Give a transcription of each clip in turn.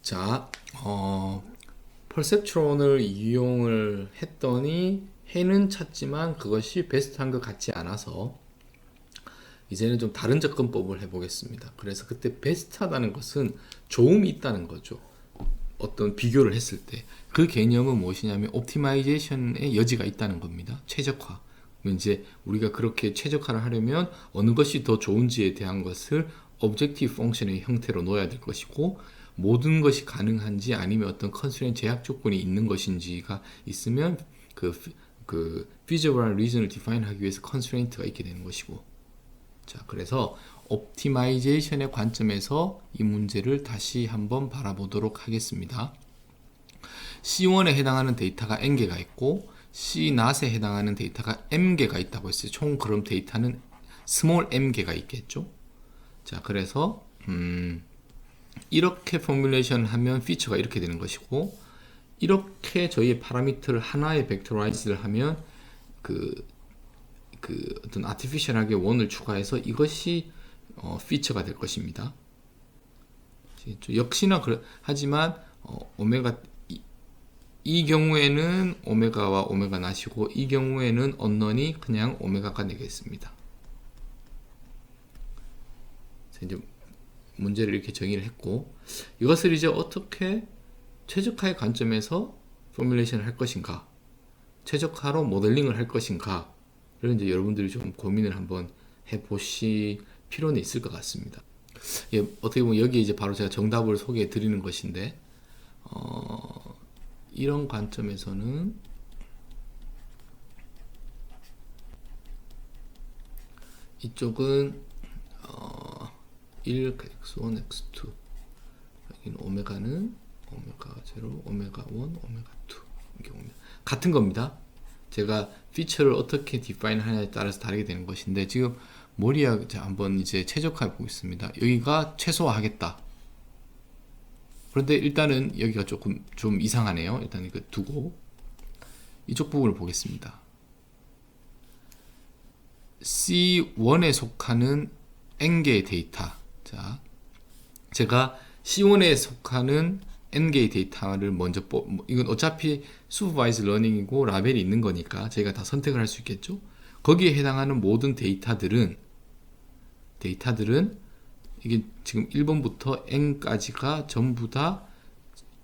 자, 퍼셉트론을 이용을 했더니 해는 찾지만 그것이 베스트한 것 같지 않아서 이제는 좀 다른 접근법을 해보겠습니다. 그래서 그때 베스트하다는 것은 좋음이 있다는 거죠. 어떤 비교를 했을 때 그 개념은 무엇이냐면 옵티마이제이션의 여지가 있다는 겁니다. 최적화. 이제 우리가 그렇게 최적화를 하려면 어느 것이 더 좋은지에 대한 것을 오브젝티브 펑션의 형태로 놓아야 될 것이고, 모든 것이 가능한지 아니면 어떤 컨스트레인트 제약 조건이 있는 것인지가 있으면 그 feasible reason을 define 하기 위해서 컨스트레인트가 있게 되는 것이고. 자, 그래서 옵티마이제이션의 관점에서 이 문제를 다시 한번 바라보도록 하겠습니다. C1에 해당하는 데이터가 N개가 있고 C0에 해당하는 데이터가 M개가 있다고 했어요. 총 그럼 데이터는 스몰 M개가 있겠죠. 자, 그래서 이렇게 포뮬레이션 하면 피처가 이렇게 되는 것이고, 이렇게 저희의 파라미터를 하나의 벡터라이즈를 하면 어떤 아티피셜하게 원을 추가해서 이것이 피처가 될 것입니다. 역시나 하지만 오메가 이 경우에는 오메가와 오메가 나시고 이 경우에는 언넌이 그냥 오메가가 되겠습니다. 이제 문제를 이렇게 정의를 했고, 이것을 이제 어떻게 최적화의 관점에서 포뮬레이션을 할 것인가, 최적화로 모델링을 할 것인가, 를 이제 여러분들이 좀 고민을 한번 해보실 필요는 있을 것 같습니다. 예, 어떻게 보면 여기 이제 바로 제가 정답을 소개해 드리는 것인데, 이런 관점에서는 이쪽은 1, x1, x2, 여기는 오메가는 오메가 0, 오메가 1, 오메가 2 경우입니다. 같은 겁니다. 제가 피처를 어떻게 디파인 하냐에 따라서 다르게 되는 것인데, 지금 머리야 한번 이제 최적화해 보겠습니다. 여기가 최소화하겠다. 그런데 일단은 여기가 조금 좀 이상하네요. 일단 이거 두고 이쪽 부분을 보겠습니다. C1에 속하는 N개의 데이터. 자, 제가 C1에 속하는 N개의 데이터를 먼저 이건 어차피 슈퍼바이즈 러닝이고 라벨이 있는 거니까 저희가 다 선택을 할 수 있겠죠. 거기에 해당하는 모든 데이터들은 이게 지금 1번부터 N까지가 전부 다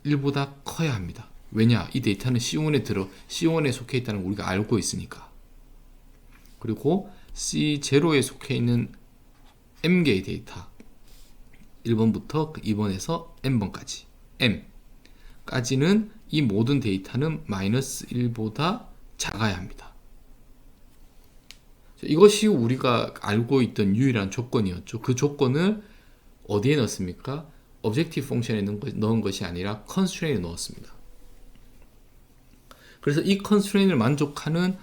1보다 커야 합니다. 왜냐? 이 데이터는 C1에 속해 있다는 걸 우리가 알고 있으니까. 그리고 C0에 속해 있는 M개의 데이터, 1번부터 2번에서 N번까지, M까지는 이 모든 데이터는 마이너스 1보다 작아야 합니다. 이것이 우리가 알고 있던 유일한 조건이었죠. 그 조건을 어디에 넣었습니까? 오브젝티브 펑션에 넣은 것이 아니라 컨스트레인에 넣었습니다. 그래서 이 컨스트레인을 만족하는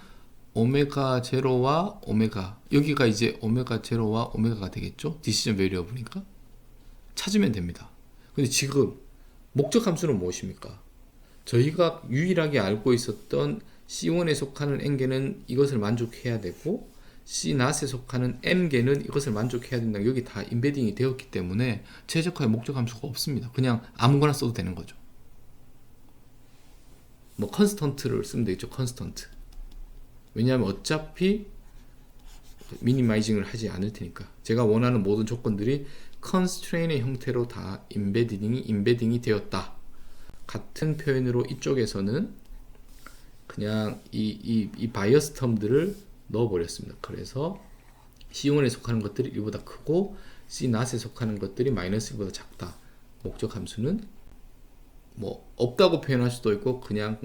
오메가 0와 오메가, 여기가 이제 오메가 0와 오메가가 되겠죠? 디시전 베리어블이니까 찾으면 됩니다. 근데 지금 목적 함수는 무엇입니까? 저희가 유일하게 알고 있었던 C1에 속하는 N개는 이것을 만족해야 되고 C0에 속하는 M개는 이것을 만족해야 된다. 여기 다 임베딩이 되었기 때문에 최적화의 목적 함수가 없습니다. 그냥 아무거나 써도 되는 거죠. 뭐 컨스턴트를 쓰면 되겠죠. 컨스턴트. 왜냐하면 어차피 미니마이징을 하지 않을 테니까. 제가 원하는 모든 조건들이 컨스트레인의 형태로 다 임베딩이 되었다. 같은 표현으로 이쪽에서는 그냥 이 바이어스 텀들을 넣어버렸습니다. 그래서 C1에 속하는 것들이 1보다 크고 C0에 속하는 것들이 마이너스 1보다 작다. 목적 함수는 뭐 없다고 표현할 수도 있고 그냥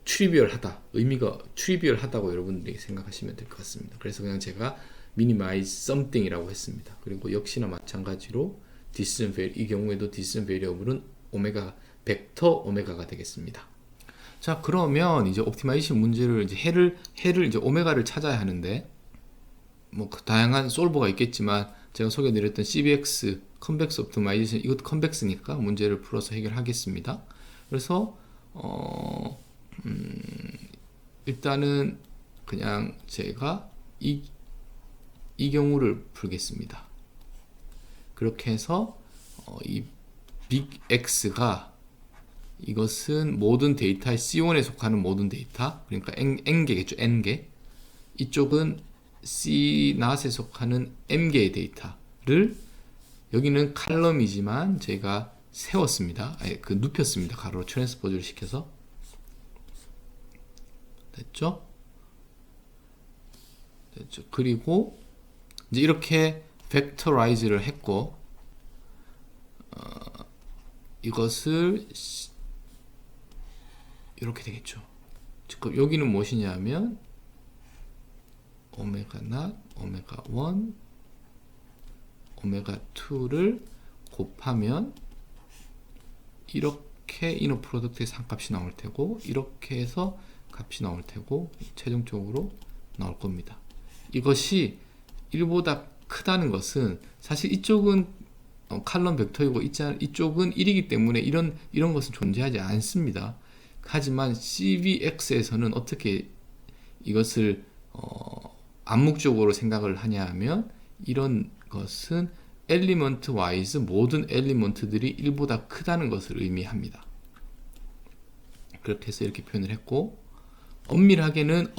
트리비얼하다, 의미가 트리비얼하다고 여러분들이 생각하시면 될 것 같습니다. 그래서 그냥 제가 minimize something이라고 했습니다. 그리고 역시나 마찬가지로 이 경우에도 디시전 베리어블은 벡터 오메가가 되겠습니다. 자, 그러면 이제 옵티마이제이션 문제를 이제 해를 이제 오메가를 찾아야 하는데, 뭐 다양한 솔버가 있겠지만 제가 소개드렸던 CBX 컨벡스 옵티마이제이션, 이것도 컨벡스니까 문제를 풀어서 해결하겠습니다. 그래서 일단은 그냥 제가 이 경우를 풀겠습니다. 그렇게 해서 이 빅 X가 이것은 모든 데이터의 C1에 속하는 모든 데이터, 그러니까 N개겠죠. N개. 이쪽은 Cnot에 속하는 M개의 데이터를, 여기는 칼럼이지만 제가 세웠습니다. 그 눕혔습니다. 가로로 트랜스포즈를 시켜서. 됐죠? 됐죠. 그리고 이제 이렇게 벡터라이즈를 했고, 이것을 이렇게 되겠죠. 즉 여기는 무엇이냐면 오메가 낫, 오메가 1, 오메가 2를 곱하면 이렇게 이너 프로덕트의 상값이 나올 테고, 이렇게 해서 값이 나올 테고, 최종적으로 나올 겁니다. 이것이 1보다 크다는 것은 사실 이쪽은 칼럼 벡터이고 이쪽은 1이기 때문에 이런 것은 존재하지 않습니다. 하지만 CVX에서는 어떻게 이것을 암묵적으로 생각을 하냐 하면, 이런 것은 엘리먼트 와이즈 모든 엘리먼트들이 1보다 크다는 것을 의미합니다. 그렇게 해서 이렇게 표현을 했고, 엄밀하게는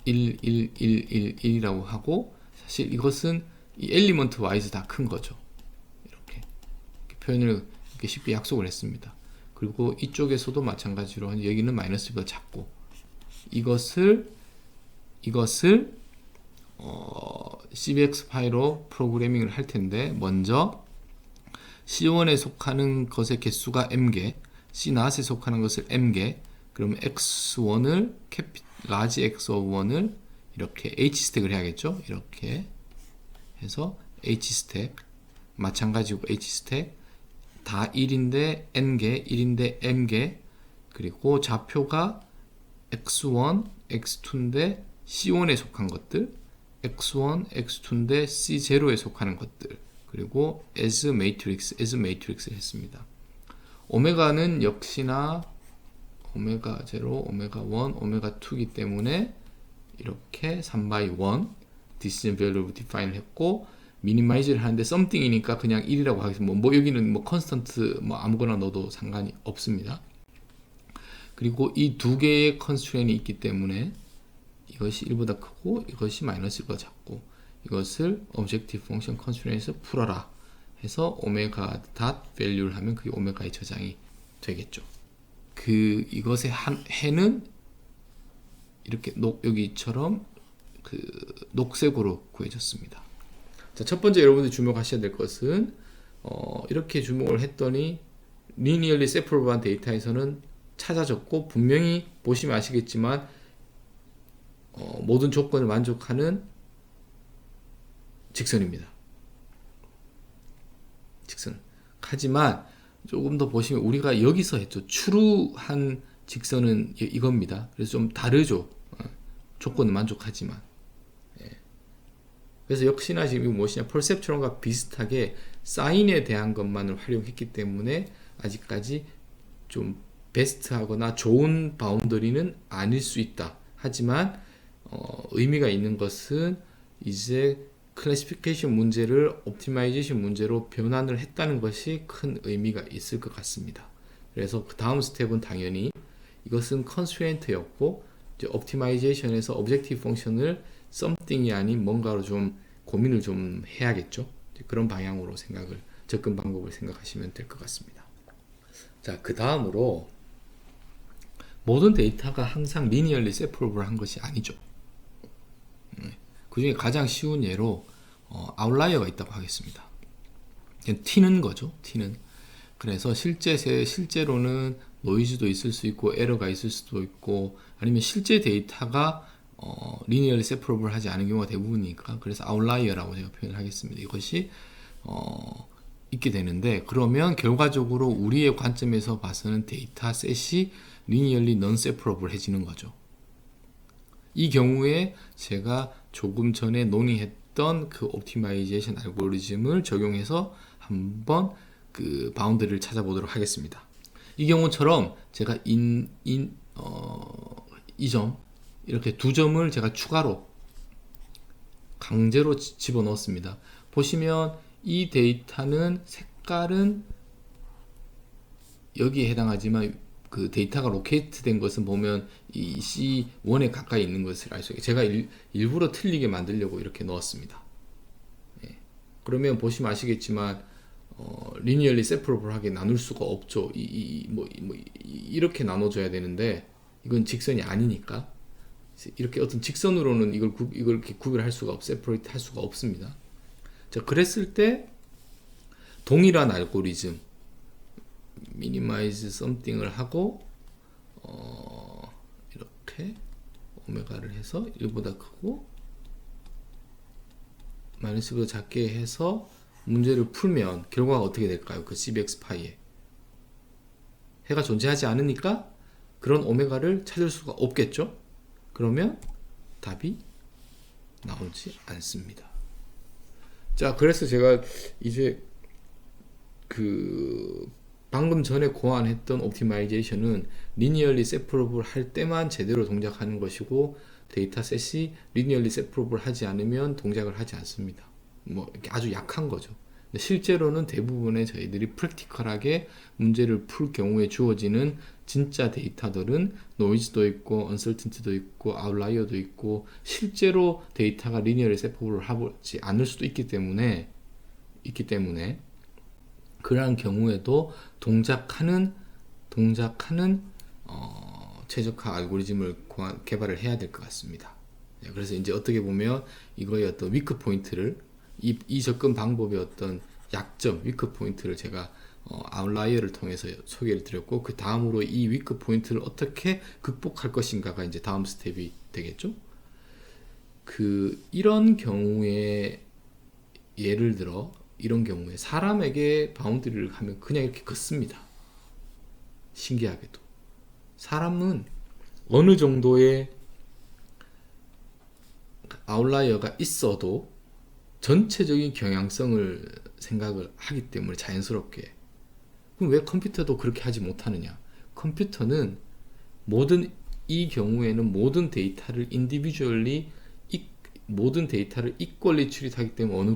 1, 1, 1, 1, 1이라고 하고, 사실 이것은 이 엘리먼트 와이즈 다 큰 거죠. 이렇게 표현을 이렇게 쉽게 약속을 했습니다. 그리고 이쪽에서도 마찬가지로 여기는 마이너스보다 작고, 이것을 CVX 파일로 프로그래밍을 할 텐데, 먼저 C1에 속하는 것의 개수가 M개, Cnot에 속하는 것을 M개, 그러면 X1을 라지 X1을 이렇게 H 스택을 해야겠죠. 이렇게 해서 H 스택, 마찬가지고 H 스택 다 1인데 N개, 1인데 M개, 그리고 좌표가 X1, X2인데 C1에 속한 것들, X1, X2인데 C0에 속하는 것들, 그리고 as matrix를 했습니다. 오메가는 역시나 오메가 0, 오메가 1, 오메가 2이기 때문에 이렇게 3/1 decision value define을 했고, 미니마이즈를 하는데 something이니까 그냥 1이라고 하겠습니다. 뭐 여기는 뭐 컨스턴트 뭐 아무거나 넣어도 상관이 없습니다. 그리고 이 두 개의 컨스트레인이 있기 때문에 이것이 1보다 크고 이것이 마이너스 1보다 작고, 이것을 objective function constraint에서 풀어라 해서 오메가 닷 value를 하면 그게 오메가의 저장이 되겠죠. 이것의 해는 이렇게 여기처럼 녹색으로 구해졌습니다. 자, 첫 번째 여러분들이 주목하셔야 될 것은 이렇게 주목을 했더니 linearly separable한 데이터에서는 찾아졌고, 분명히 보시면 아시겠지만 모든 조건을 만족하는 직선입니다. 직선. 하지만 조금 더 보시면 우리가 여기서 했죠. 추루한 직선은 이겁니다. 그래서 좀 다르죠. 조건은 만족하지만. 그래서 역시나 지금 이거 무엇이냐, 퍼셉트론과 비슷하게 사인에 대한 것만을 활용했기 때문에 아직까지 좀 베스트하거나 좋은 바운더리는 아닐 수 있다. 하지만 의미가 있는 것은 이제 클래시피케이션 문제를 옵티마이제이션 문제로 변환을 했다는 것이 큰 의미가 있을 것 같습니다. 그래서 그 다음 스텝은 당연히 이것은 컨스트레인트였고, 이제 옵티마이제이션에서 오브젝티브 펑션을 something이 아닌 뭔가로 좀 고민을 좀 해야겠죠. 그런 방향으로 접근 방법을 생각하시면 될 것 같습니다. 자, 그 다음으로 모든 데이터가 항상 linearly separable한 것이 아니죠. 그 중에 가장 쉬운 예로 아웃라이어가 있다고 하겠습니다. T는 거죠. T는. 그래서 실제로는 노이즈도 있을 수 있고 에러가 있을 수도 있고, 아니면 실제 데이터가 linearly separable 하지 않은 경우가 대부분이니까, 그래서 아웃라이어라고 제가 표현을 하겠습니다. 이것이 있게 되는데, 그러면 결과적으로 우리의 관점에서 봐서는 데이터셋이 linearly non-separable 해지는 거죠. 이 경우에 제가 조금 전에 논의했던 그 옵티마이제이션 알고리즘을 적용해서 한번 그 바운드리를 찾아보도록 하겠습니다. 이 경우처럼 제가 이 점, 이렇게 두 점을 제가 추가로 강제로 집어넣었습니다. 보시면 이 데이터는 색깔은 여기에 해당하지만 그 데이터가 로케이트 된 것은 보면 이 C1에 가까이 있는 것을 알 수 있게 제가 일부러 틀리게 만들려고 이렇게 넣었습니다. 예. 그러면 보시면 아시겠지만 리니얼리 세퍼러블하게 나눌 수가 없죠. 이렇게 나눠줘야 되는데 이건 직선이 아니니까 이렇게 어떤 직선으로는 이걸 이렇게 구별할 수가 세퍼레이트 할 수가 없습니다. 자, 그랬을 때 동일한 알고리즘 minimize something을 하고 이렇게 오메가를 해서 1보다 크고 마이너스 1보다 작게 해서 문제를 풀면 결과가 어떻게 될까요? 그 cbx 파이에 해가 존재하지 않으니까 그런 오메가를 찾을 수가 없겠죠? 그러면 답이 나오지 않습니다. 자, 그래서 제가 이제 그 방금 전에 고안했던 옵티마이제이션은 리니얼리 세퍼러블 할 때만 제대로 동작하는 것이고 데이터셋이 리니얼리 세퍼러블 하지 않으면 동작을 하지 않습니다. 뭐 이렇게 아주 약한 거죠. 근데 실제로는 대부분의 저희들이 프랙티컬하게 문제를 풀 경우에 주어지는 진짜 데이터들은 노이즈도 있고 언설튼티도 있고 아웃라이어도 있고 실제로 데이터가 리니얼리 세퍼러블 하지 않을 수도 있기 때문에 그러한 경우에도 동작하는 최적화 알고리즘을 개발을 해야 될 것 같습니다. 그래서 이제 어떻게 보면 이거의 어떤 위크 포인트를 이 접근 방법의 어떤 약점, 위크 포인트를 제가 아웃라이어를 통해서 소개를 드렸고 그 다음으로 이 위크 포인트를 어떻게 극복할 것인가가 이제 다음 스텝이 되겠죠. 이런 경우에 예를 들어 이런 경우에 사람에게 바운드리를 하면 그냥 이렇게 긋습니다. 신기하게도 사람은 어느 정도의 아웃라이어가 있어도 전체적인 경향성을 생각을 하기 때문에 자연스럽게. 그럼 왜 컴퓨터도 그렇게 하지 못하느냐? 컴퓨터는 이 경우에는 모든 데이터를 인디비주얼리 모든 데이터를 이퀄리 추릿하기 때문에 어느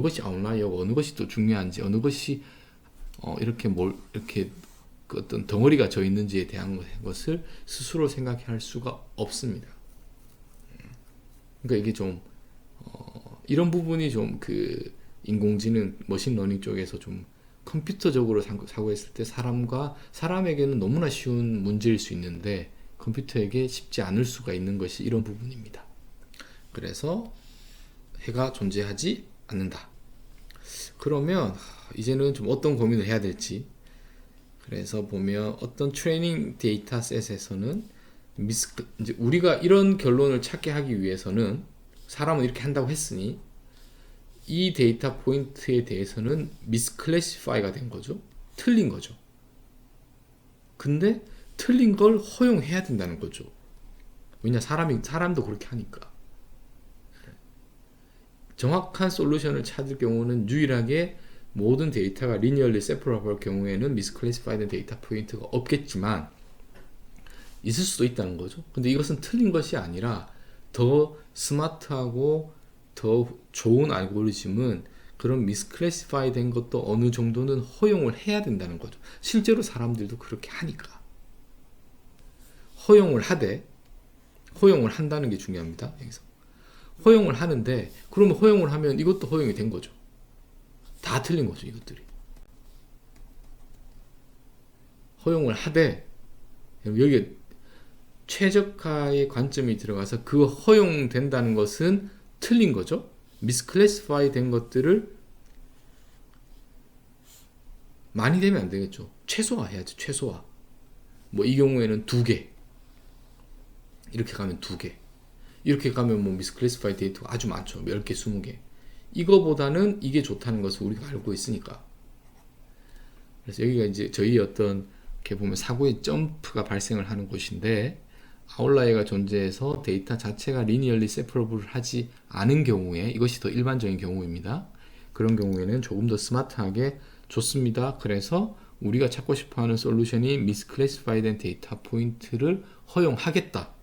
것이 아웃라이어고 어느 것이 더 중요한지 어느 것이 이렇게 그 어떤 덩어리가 져 있는지에 대한 것을 스스로 생각할 수가 없습니다. 그러니까 이게 좀 이런 부분이 좀 그 인공지능 머신러닝 쪽에서 좀 컴퓨터적으로 사고했을 때 사람에게는 너무나 쉬운 문제일 수 있는데 컴퓨터에게 쉽지 않을 수가 있는 것이 이런 부분입니다. 그래서 해가 존재하지 않는다. 그러면 이제는 좀 어떤 고민을 해야 될지. 그래서 보면 어떤 트레이닝 데이터셋에서는 이제 우리가 이런 결론을 찾게 하기 위해서는 사람은 이렇게 한다고 했으니 이 데이터 포인트에 대해서는 미스클래시파이가 된 거죠. 틀린 거죠. 근데 틀린 걸 허용해야 된다는 거죠. 왜냐 사람도 그렇게 하니까. 정확한 솔루션을 찾을 경우는 유일하게 모든 데이터가 리니얼리 세퍼러블 경우에는 미스클래시파이드 데이터 포인트가 없겠지만 있을 수도 있다는 거죠. 근데 이것은 틀린 것이 아니라 더 스마트하고 더 좋은 알고리즘은 그런 미스클래시파이 된 것도 어느 정도는 허용을 해야 된다는 거죠. 실제로 사람들도 그렇게 하니까. 허용을 한다는 게 중요합니다. 여기서. 허용을 하는데 그러면 허용을 하면 이것도 허용이 된 거죠. 다 틀린 거죠. 이것들이. 허용을 하되 여기에 최적화의 관점이 들어가서 그 허용된다는 것은 틀린 거죠. 미스클래시파이 된 것들을 많이 되면 안 되겠죠. 최소화해야죠. 최소화. 뭐 이 경우에는 2개. 이렇게 가면 2개. 이렇게 가면 뭐 미스클래시파이 데이터가 아주 많죠. 10개, 20개. 이거보다는 이게 좋다는 것을 우리가 알고 있으니까. 그래서 여기가 이제 저희 어떤 이렇게 보면 사고의 점프가 발생을 하는 곳인데 아웃라이어가 존재해서 데이터 자체가 리니얼리 세퍼러블 하지 않은 경우에 이것이 더 일반적인 경우입니다. 그런 경우에는 조금 더 스마트하게 좋습니다. 그래서 우리가 찾고 싶어하는 솔루션이 미스클래시파이된 데이터 포인트를 허용하겠다.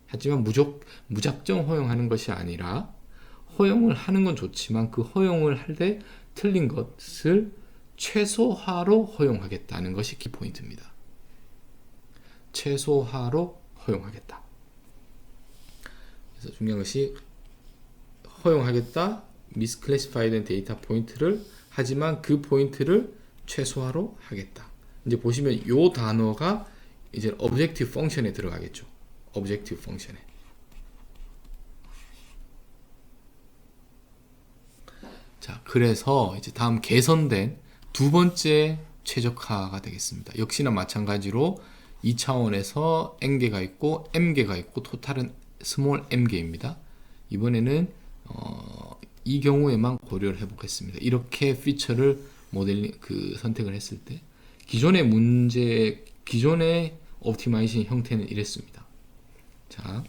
하지만 무작정 허용하는 것이 아니라 허용을 하는 건 좋지만 그 허용을 할 때 틀린 것을 최소화로 허용하겠다는 것이 키포인트입니다. 최소화로 허용하겠다. 그래서 중요한 것이 허용하겠다, misclassified 데이터 포인트를, 하지만 그 포인트를 최소화로 하겠다. 이제 보시면 이 단어가 이제 objective function에 들어가겠죠. objective function에. 자, 그래서 이제 다음 개선된 두 번째 최적화가 되겠습니다. 역시나 마찬가지로 2차원에서 n개가 있고 m개가 있고 토탈은 스몰 m개입니다. 이번에는 이 경우에만 고려를 해보겠습니다. 이렇게 피처를 모델링 선택을 했을 때 기존의 옵티마이징 형태는 이랬습니다. 자,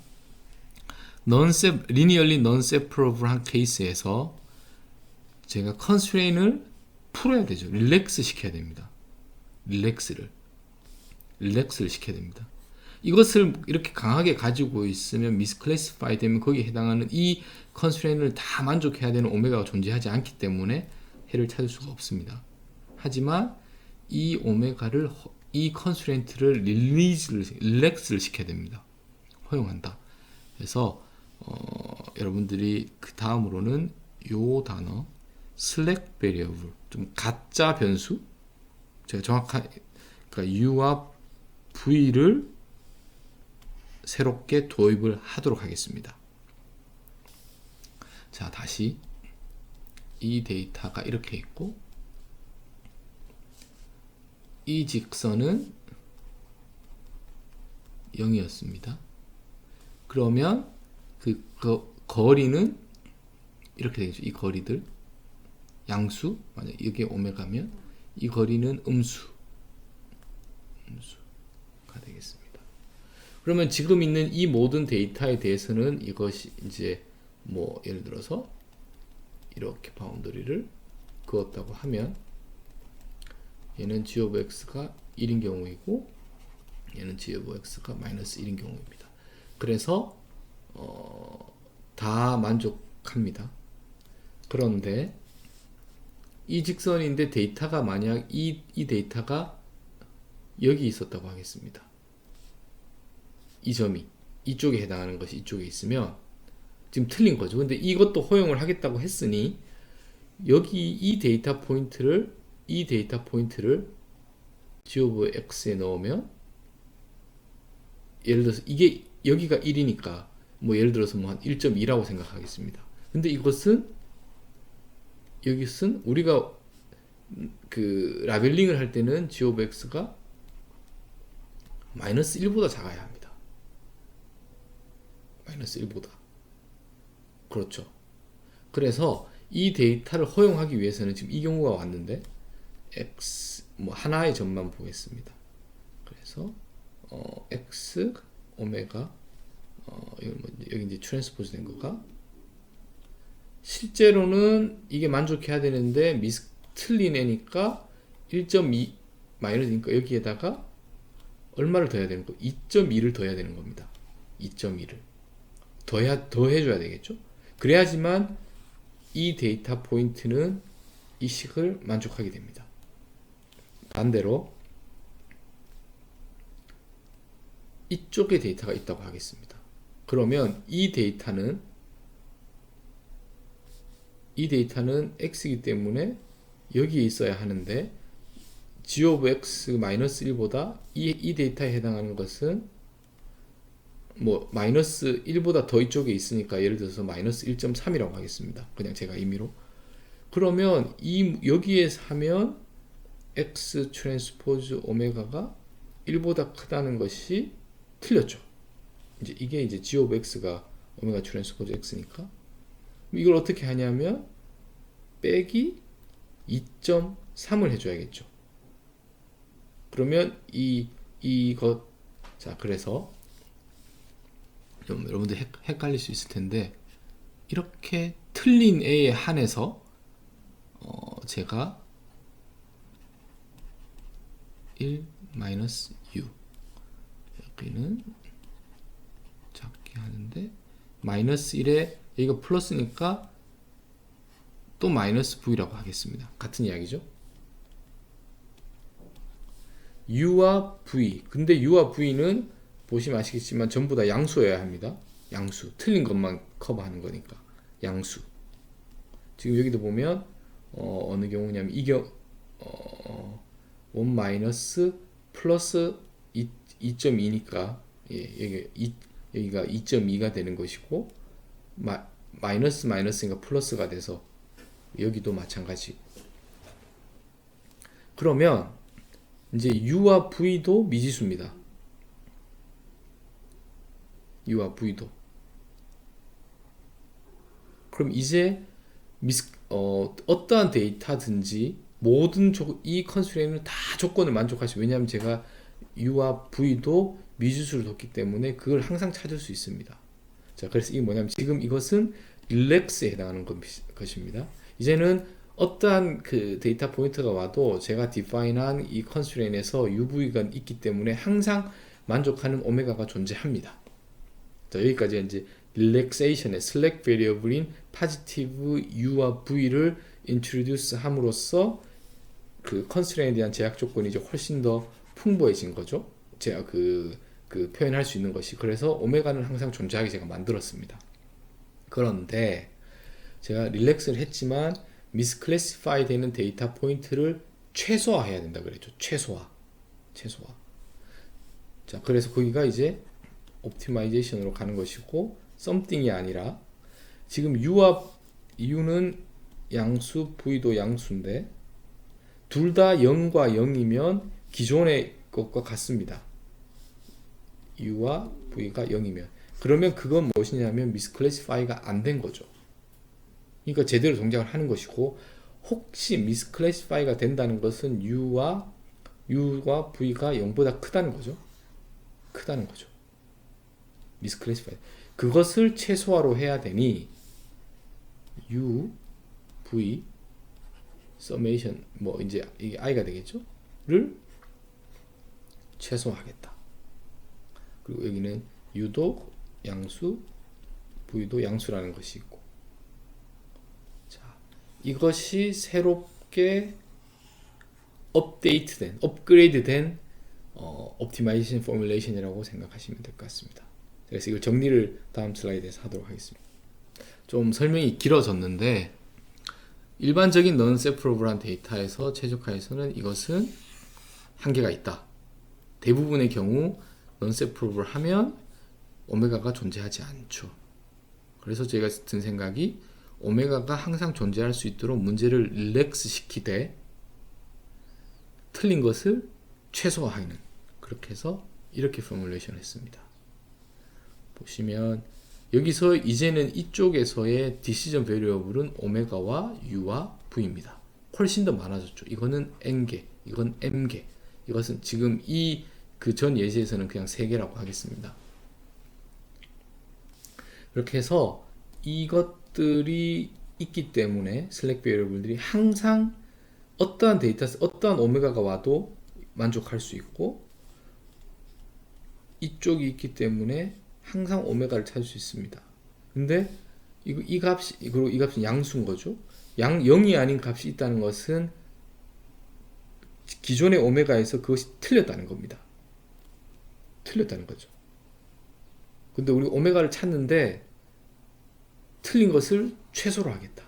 linearly non-separable한 케이스에서 제가 constraint을 풀어야 되죠. 릴렉스 시켜야 됩니다. 릴렉스를 시켜야 됩니다. 이것을 이렇게 강하게 가지고 있으면 misclassify 되면 거기에 해당하는 이 constraint을 다 만족해야 되는 오메가가 존재하지 않기 때문에 해를 찾을 수가 없습니다. 하지만 이 오메가를, 이 constraint를 릴렉스를 시켜야 됩니다. 허용한다. 그래서 여러분들이 그 다음으로는 요 단어 slack variable, 좀 가짜 변수, 제가 정확한, 그러니까 u와 v를 새롭게 도입을 하도록 하겠습니다. 자, 다시 이 데이터가 이렇게 있고 이 직선은 0이었습니다. 그러면 그 거리는 이렇게 되겠죠. 이 거리들 양수, 만약 이게 오메가면 이 거리는 음수가 되겠습니다. 그러면 지금 있는 이 모든 데이터에 대해서는 이것이 이제 뭐 예를 들어서 이렇게 바운더리를 그었다고 하면 얘는 g of x가 1인 경우이고 얘는 g of x가 마이너스 1인 경우입니다. 그래서 다 만족합니다. 그런데 이 직선인데 데이터가 만약 이 데이터가 여기 있었다고 하겠습니다. 이 점이 이쪽에 해당하는 것이 이쪽에 있으면 지금 틀린 거죠. 근데 이것도 허용을 하겠다고 했으니 여기 이 데이터 포인트를 g of x에 넣으면 예를 들어서 이게 여기가 1이니까 뭐 예를 들어서 뭐 한 1.2라고 생각하겠습니다. 근데 이것은 여기선 우리가 그 라벨링을 할 때는 g of x가 마이너스 1보다 작아야 합니다. 마이너스 1보다. 그렇죠. 그래서 이 데이터를 허용하기 위해서는 지금 이 경우가 왔는데 x 뭐 하나의 점만 보겠습니다. 그래서 x 오메가 여기 이제 트랜스포즈 된 거가 실제로는 이게 만족해야 되는데 틀린 애니까 1.2 마이너스니까 여기에다가 얼마를 더해야 되는 거? 2.2를 더해야 되는 겁니다. 2.2를 더해줘야 되겠죠? 그래야지만 이 데이터 포인트는 이 식을 만족하게 됩니다. 반대로 이쪽에 데이터가 있다고 하겠습니다. 그러면 이 데이터는 x이기 때문에 여기에 있어야 하는데 g of x 마이너스 1보다 이 데이터에 해당하는 것은 뭐 마이너스 1보다 더 이쪽에 있으니까 예를 들어서 마이너스 1.3이라고 하겠습니다. 그냥 제가 임의로. 그러면 여기에 하면 x 트랜스포즈 오메가가 1보다 크다는 것이 틀렸죠. 이게 이제 g of x가 오메가 트랜스포즈 x니까 이걸 어떻게 하냐면 빼기 2.3을 해줘야겠죠. 그러면 이것 자 그래서 좀 여러분들 헷갈릴 수 있을 텐데 이렇게 틀린 A에 한해서 제가 1 마이너스 U 여기는 작게 하는데 마이너스 1에 여기가 플러스니까 또 마이너스 V라고 하겠습니다. 같은 이야기죠. U와 V. 근데 U와 V는 보시면 아시겠지만 전부 다 양수여야 합니다. 양수. 틀린 것만 커버하는 거니까. 양수. 지금 여기도 보면 어느 경우냐면 1 마이너스 플러스 2.2니까 여기가 2.2가 되는 것이고 마이너스니까 플러스가 돼서 여기도 마찬가지고. 그러면 이제 U와 V도 미지수입니다. U와 V도. 그럼 이제 어떠한 데이터든지 모든 이 컨스트레인트는 다 조건을 만족할 수, 왜냐하면 제가 U와 V도 미지수를 뒀기 때문에 그걸 항상 찾을 수 있습니다. 자, 그래서 이게 뭐냐면 지금 이것은 릴렉스에 해당하는 것입니다. 이제는 어떠한 그 데이터 포인트가 와도 제가 디파인한 이 컨스트레인트에서 UV가 있기 때문에 항상 만족하는 오메가가 존재합니다. 자, 여기까지 이제 릴렉세이션의 슬랙 베리어블인 포지티브 U와 V를 인트로듀스 함으로써 그 컨스트레인트에 대한 제약 조건이 이제 훨씬 더 풍부해진 거죠. 제가 그 표현할 수 있는 것이. 그래서 오메가는 항상 존재하게 제가 만들었습니다. 그런데 제가 릴렉스를 했지만 미스클래시파이 되는 데이터 포인트를 최소화해야 된다 그랬죠. 최소화. 자, 그래서 거기가 이제 옵티마이제이션으로 가는 것이고, something이 아니라 지금 U는 양수, V도 양수인데 둘 다 0과 0이면 기존의 것과 같습니다. U와 V가 0이면. 그러면 그건 무엇이냐면 미스클래시파이가 안 된 거죠. 그러니까 제대로 동작을 하는 것이고, 혹시 미스클래시파이가 된다는 것은 U와 V가 0보다 크다는 거죠. 미스클래시파이. 그것을 최소화로 해야 되니 U, V, 서메이션, 뭐 이제 이게 i가 되겠죠? 를 최소화하겠다. 그리고 여기는 U도 양수, V도 양수라는 것이 있고. 자, 이것이 새롭게 업그레이드된 옵티마이제이션 포뮬레이션이라고 생각하시면 될 것 같습니다. 그래서 이걸 정리를 다음 슬라이드에서 하도록 하겠습니다. 좀 설명이 길어졌는데, 일반적인 non-separable한 데이터에서 최적화에서는 이것은 한계가 있다. 대부분의 경우 non-separable 하면 오메가가 존재하지 않죠. 그래서 제가 든 생각이 오메가가 항상 존재할 수 있도록 문제를 릴렉스 시키되 틀린 것을 최소화하는, 그렇게 해서 이렇게 포뮬레이션 했습니다. 보시면 여기서 이제는 이쪽에서의 디시전 베리어블은 오메가와 U와 V입니다. 훨씬 더 많아졌죠. 이거는 N개, 이건 M개. 이것은 지금 그 전 예시에서는 그냥 3개라고 하겠습니다. 이렇게 해서 이것들이 있기 때문에 슬랙 베리어블들이 항상 어떠한 어떠한 오메가가 와도 만족할 수 있고, 이쪽이 있기 때문에 항상 오메가를 찾을 수 있습니다. 근데 이 값은 양수인 거죠. 0이 아닌 값이 있다는 것은 기존의 오메가에서 그것이 틀렸다는 겁니다. 틀렸다는 거죠. 근데 우리 오메가를 찾는데 틀린 것을 최소로 하겠다.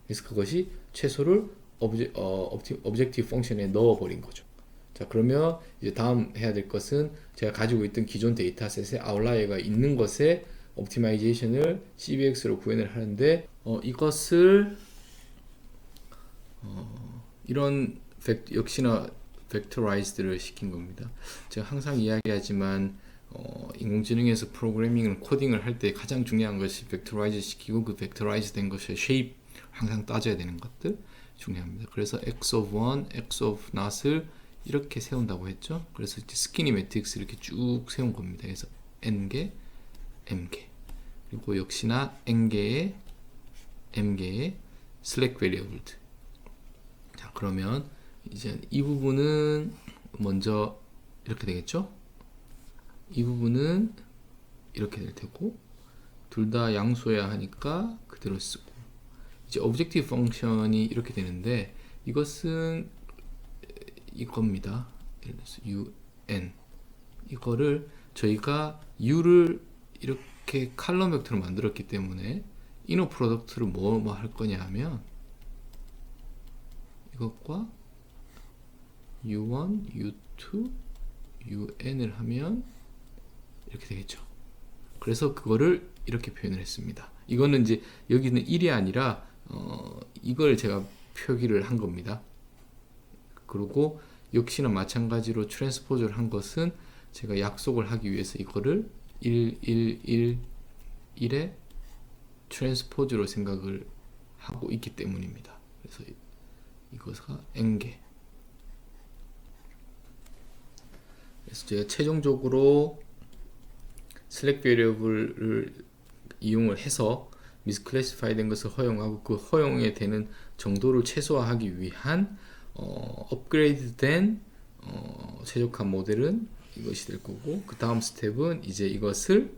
그래서 그것이 최소를 오브젝티브 펑션에 넣어버린 거죠. 자, 그러면 이제 다음 해야 될 것은 제가 가지고 있던 기존 데이터셋에 아웃라이어가 있는 것에 옵티마이제이션을 CBX로 구현을 하는데, 이것을 이런 역시나 벡터라이즈드를 시킨 겁니다. 제가 항상 이야기하지만 인공지능에서 프로그래밍을 코딩을 할 때 가장 중요한 것이 벡터라이즈 시키고 그 벡터라이즈 된 것의 쉐입 항상 따져야 되는 것들 중요합니다. 그래서 x of 1, x of not을 이렇게 세운다고 했죠. 그래서 스키니 매트릭스 이렇게 쭉 세운 겁니다. 그래서 n개, m개, 그리고 역시나 n개의 m개의 슬랙 베리어블들. 자, 그러면 이제 이 부분은 먼저 이렇게 되겠죠. 이 부분은 이렇게 될 테고, 둘 다 양수여야 하니까 그대로 쓰고, 이제 objective function이 이렇게 되는데 이것은 이겁니다. 예를 들어서 un, 이거를 저희가 u를 이렇게 칼럼 벡터로 만들었기 때문에 inner product를 뭐 할 거냐 하면 이것과 u1, u2, un을 하면 이렇게 되겠죠. 그래서 그거를 이렇게 표현을 했습니다. 이거는 이제 여기는 1이 아니라 이걸 제가 표기를 한 겁니다. 그리고 역시나 마찬가지로 트랜스포즈를 한 것은 제가 약속을 하기 위해서 이거를 1, 1, 1, 1의 트랜스포즈로 생각을 하고 있기 때문입니다. 그래서 이것가 n개. 그래서 제가 최종적으로 select variable을 이용을 해서 misclassify 된 것을 허용하고 그 허용에 되는 정도를 최소화하기 위한 업그레이드된 최적화 모델은 이것이 될 거고, 그 다음 스텝은 이제 이것을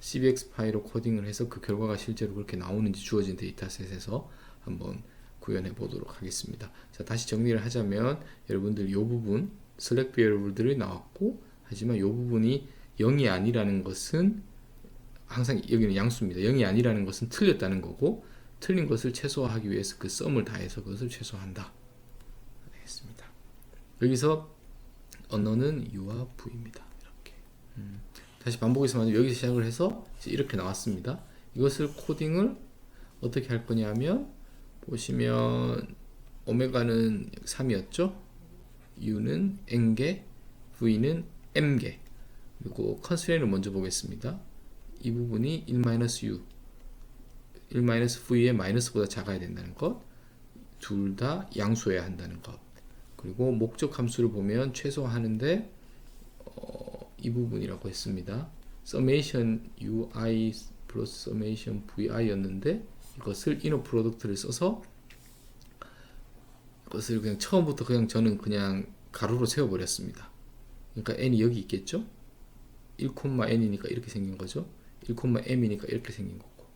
cbx파이로 코딩을 해서 그 결과가 실제로 그렇게 나오는지 주어진 데이터셋에서 한번 구현해 보도록 하겠습니다. 자, 다시 정리를 하자면 여러분들 이 부분 select variable들이 나왔고, 하지만 이 부분이 0이 아니라는 것은 항상 여기는 양수입니다. 0이 아니라는 것은 틀렸다는 거고, 틀린 것을 최소화하기 위해서 그 썸을 다해서 그것을 최소화한다. 알겠습니다. 여기서 언어는 u와 v입니다. 이렇게. 다시 반복해서 말하면 여기서 시작을 해서 이제 이렇게 나왔습니다. 이것을 코딩을 어떻게 할 거냐면, 보시면 오메가는 3이었죠. u는 n개, v는 m개. 그리고 컨스트레인을 먼저 보겠습니다. 이 부분이 1-u, 1-v의 마이너스보다 작아야 된다는 것, 둘 다 양수여야 한다는 것, 그리고 목적 함수를 보면 최소화하는데 이 부분이라고 했습니다. summation ui 플러스 summation vi 였는데 이것을 inner product를 써서 이것을 그냥 처음부터 그냥 저는 그냥 가로로 세워버렸습니다. 그러니까 n이 여기 있겠죠? 1,n이니까 이렇게 생긴 거죠. 1,m이니까 이렇게 생긴 거고,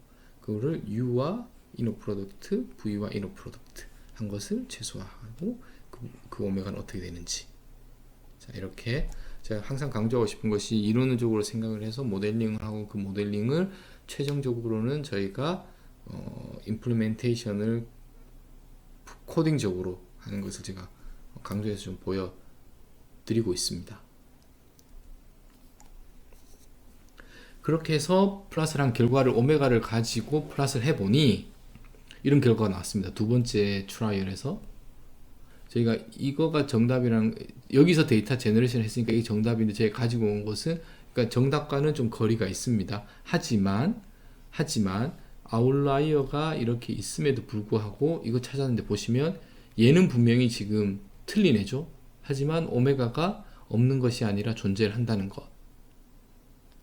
그거를 u와 inner product, v와 inner product 한 것을 최소화하고 그 오메가는 어떻게 되는지. 자, 이렇게 제가 항상 강조하고 싶은 것이 이론적으로 생각을 해서 모델링을 하고 그 모델링을 최종적으로는 저희가 임플리멘테이션을 코딩적으로 하는 것을 제가 강조해서 좀 보여드리고 있습니다. 그렇게 해서 플러스를 한 결과를 오메가를 가지고 플러스를 해보니 이런 결과가 나왔습니다. 두 번째 트라이얼에서 저희가 이거가 정답이랑, 여기서 데이터 제너레이션 했으니까 이게 정답인데 제가 가지고 온 것은, 그러니까 정답과는 좀 거리가 있습니다. 하지만 아웃라이어가 이렇게 있음에도 불구하고 이거 찾았는데 보시면 얘는 분명히 지금 틀린 애죠. 하지만 오메가가 없는 것이 아니라 존재를 한다는 것.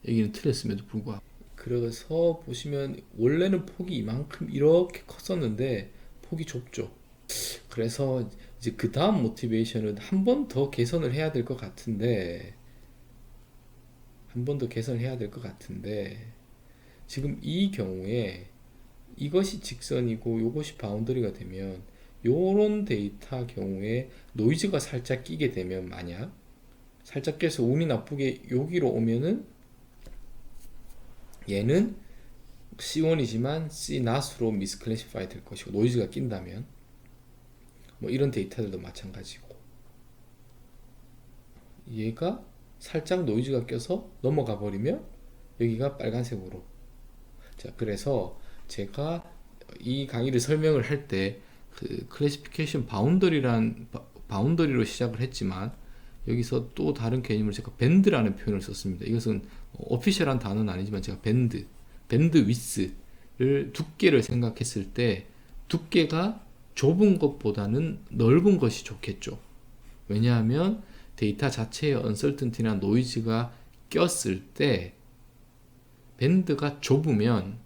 여기는 틀렸음에도 불구하고. 그래서 보시면 원래는 폭이 이만큼 이렇게 컸었는데 폭이 좁죠. 그래서 이제 그 다음 모티베이션은 한 번 더 개선을 해야 될 것 같은데, 지금 이 경우에 이것이 직선이고 이것이 바운더리가 되면 요런 데이터 경우에 노이즈가 살짝 끼게 되면, 만약 살짝 껴서 운이 나쁘게 여기로 오면은 얘는 C1이지만 C0으로 미스클래시파이 될 것이고, 노이즈가 낀다면 뭐 이런 데이터들도 마찬가지고, 얘가 살짝 노이즈가 껴서 넘어가 버리면 여기가 빨간색으로. 자, 그래서 제가 이 강의를 설명을 할 때 그 클래시피케이션 바운더리로 시작을 했지만 여기서 또 다른 개념을 제가 밴드라는 표현을 썼습니다. 이것은 오피셜한 단어는 아니지만 제가 밴드 위스를 두께를 생각했을 때 두께가 좁은 것보다는 넓은 것이 좋겠죠. 왜냐하면 데이터 자체에 언설튼티나 노이즈가 꼈을 때 밴드가 좁으면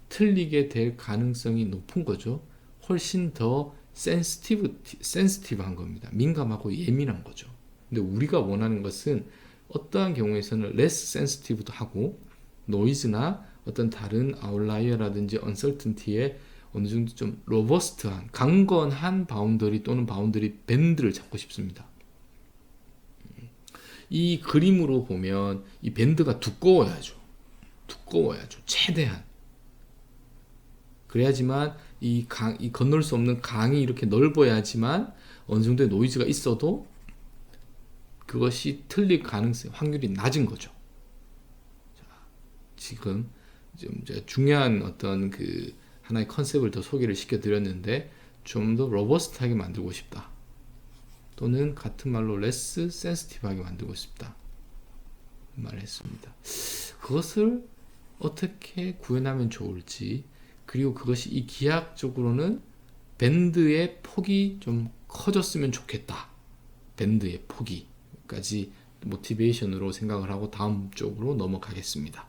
틀리게 될 가능성이 높은 거죠. 훨씬 더 센시티브한 겁니다. 민감하고 예민한 거죠. 근데 우리가 원하는 것은 어떠한 경우에서는 less sensitive도 하고 노이즈나 어떤 다른 아웃라이어라든지 언설튼티에 어느 정도 좀 로버스트한, 강건한 바운더리 또는 바운더리 밴드를 잡고 싶습니다. 이 그림으로 보면 이 밴드가 두꺼워야죠. 최대한. 그래야지만 이 건널 수 없는 강이 이렇게 넓어야지만 어느 정도의 노이즈가 있어도 그것이 틀릴 가능성, 확률이 낮은 거죠. 자, 지금 좀 중요한 어떤 그 하나의 컨셉을 더 소개를 시켜드렸는데 좀 더 로버스트하게 만들고 싶다. 또는 같은 말로 less sensitive하게 만들고 싶다. 말을 했습니다. 그것을 어떻게 구현하면 좋을지, 그리고 그것이 이 기하학적으로는 밴드의 폭이 좀 커졌으면 좋겠다. 밴드의 폭이까지 모티베이션으로 생각을 하고 다음 쪽으로 넘어가겠습니다.